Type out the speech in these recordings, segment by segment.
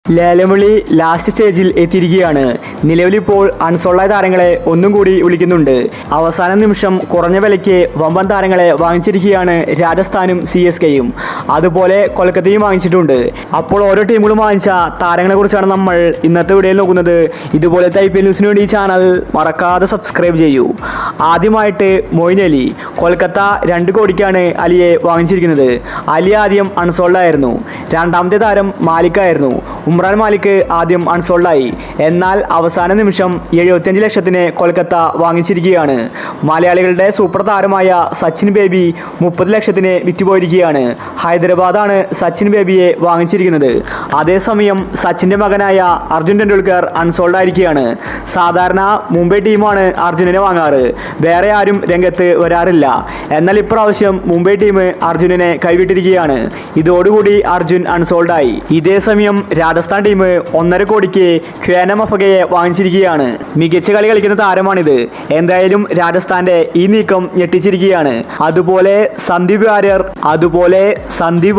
ലേലംവിളി last സ്റ്റേജിൽ എത്തിയിരിക്കുകയാണ്. നിലവിലിപ്പോൾ അൺസോൾഡായ താരങ്ങളെ ഒന്നും കൂടി വിളിക്കുന്നുണ്ട്. അവസാന നിമിഷം കുറഞ്ഞ വിലയ്ക്ക് വമ്പൻ താരങ്ങളെ വാങ്ങിച്ചിരിക്കുകയാണ് രാജസ്ഥാനും CSKയും, അതുപോലെ കൊൽക്കത്തയും വാങ്ങിച്ചിട്ടുണ്ട്. അപ്പോൾ ഓരോ ടീമുകളും വാങ്ങിച്ച താരങ്ങളെ കുറിച്ചാണ് നമ്മൾ ഇന്നത്തെ വീഡിയോയിൽ നോക്കുന്നത്. ഇതുപോലത്തെ IPL ന്യൂസിന് വേണ്ടി ഈ ചാനൽ മറക്കാതെ സബ്സ്ക്രൈബ് ചെയ്യൂ. ആദ്യമായിട്ട് മൊയിൻ അലി, കൊൽക്കത്ത 2 കോടിക്കാണ് അലിയെ വാങ്ങിച്ചിരിക്കുന്നത്. അലി ആദ്യം അൺസോൾഡ് ആയിരുന്നു. രണ്ടാമത്തെ താരം മാലിക്കായിരുന്നു. ഉമ്രാൻ മാലിക് ആദ്യം അൺസോൾഡായി. എന്നാൽ അവസാന നിമിഷം 75 ലക്ഷത്തിന് കൊൽക്കത്ത വാങ്ങിച്ചിരിക്കുകയാണ്. മലയാളികളുടെ സൂപ്പർ താരമായ സച്ചിൻ ബേബി 30 ലക്ഷത്തിന് വിറ്റുപോയിരിക്കുകയാണ്. ഹൈദരാബാദാണ് സച്ചിൻ ബേബിയെ വാങ്ങിച്ചിരിക്കുന്നത്. അതേസമയം സച്ചിൻ്റെ മകനായ അർജുൻ ടെണ്ടുൽക്കർ അൺസോൾഡ് ആയിരിക്കുകയാണ്. സാധാരണ മുംബൈ ടീമാണ് അർജുനനെ വാങ്ങാറ്, വേറെ ആരും രംഗത്ത് വരാറില്ല. എന്നാൽ ഇപ്രാവശ്യം മുംബൈ ടീം അർജുനനെ കൈവിട്ടിരിക്കുകയാണ്. ഇതോടുകൂടി അർജുൻ അൺസോൾഡായി. ഇതേ സമയം രാജസ്ഥാൻ ടീം 1.5 കോടിക്ക് ഖ്വേന മഫഗയെ വാങ്ങിച്ചിരിക്കുകയാണ്. മികച്ച കളി കളിക്കുന്ന താരമാണിത്. എന്തായാലും രാജസ്ഥാന്റെ ഈ നീക്കം ഞെട്ടിച്ചിരിക്കുകയാണ്. അതുപോലെ സന്ദീപ്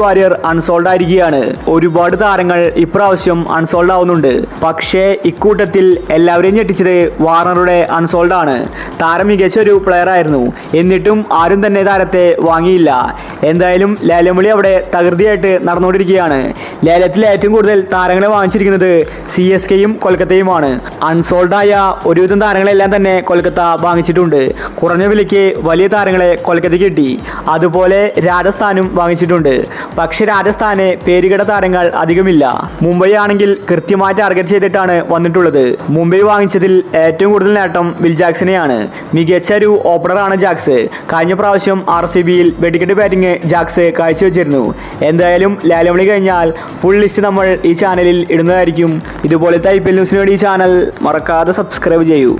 വാര്യർ അൺസോൾഡ് ആയിരിക്കുകയാണ്. ഒരുപാട് താരങ്ങൾ ഇപ്രാവശ്യം അൺസോൾഡ് ആവുന്നുണ്ട്. പക്ഷേ ഇക്കൂട്ടത്തിൽ എല്ലാവരെയും ഞെട്ടിച്ചത് വാർണറുടെ അൺസോൾഡ് ആണ്. താരം മികച്ച ഒരു പ്ലെയർ ആയിരുന്നു, എന്നിട്ടും ആരും തന്നെ താരത്തെ വാങ്ങിയില്ല. എന്തായാലും ലേലംവിളി അവിടെ തകൃതിയായിട്ട് നടന്നുകൊണ്ടിരിക്കുകയാണ്. ലേലത്തിൽ ഏറ്റവും കൂടുതൽ താരങ്ങളെ വാങ്ങിച്ചിരിക്കുന്നത് CSKയും കൊൽക്കത്തയുമാണ്. അൺസോൾഡായ ഒരുവിധം താരങ്ങളെല്ലാം തന്നെ കൊൽക്കത്ത വാങ്ങിച്ചിട്ടുണ്ട്. കുറഞ്ഞ വിലയ്ക്ക് വലിയ താരങ്ങളെ കൊൽക്കത്തയ്ക്ക് കിട്ടി. അതുപോലെ രാജസ്ഥാനും വാങ്ങിച്ചിട്ടുണ്ട്. പക്ഷേ രാജസ്ഥാന് പേരുകേട്ട താരങ്ങൾ അധികമില്ല. മുംബൈ ആണെങ്കിൽ കൃത്യമായി ടാർഗറ്റ് ചെയ്തിട്ടാണ് വന്നിട്ടുള്ളത്. മുംബൈ വാങ്ങിച്ചതിൽ ഏറ്റവും കൂടുതൽ നേട്ടം വിൽ ജാക്സനെയാണ്. മികച്ച ഒരു ഓപ്പണറാണ് ജാക്സ്. കഴിഞ്ഞ പ്രാവശ്യം RCBയിൽ വെടിക്കെട്ട് ബാറ്റിംഗ് ജാക്സ് കാഴ്ചവെച്ചിരുന്നു. എന്തായാലും ലേലംവിളി കഴിഞ്ഞാൽ ഫുൾ ലിസ്റ്റ് നമ്മൾ ഈ ചാനലിൽ ഇടുന്നതായിരിക്കും. ഇതുപോലത്തെ IPL ന്യൂസിന് വേണ്ടി ഈ ചാനൽ മറക്കാതെ സബ്സ്ക്രൈബ് ചെയ്യൂ.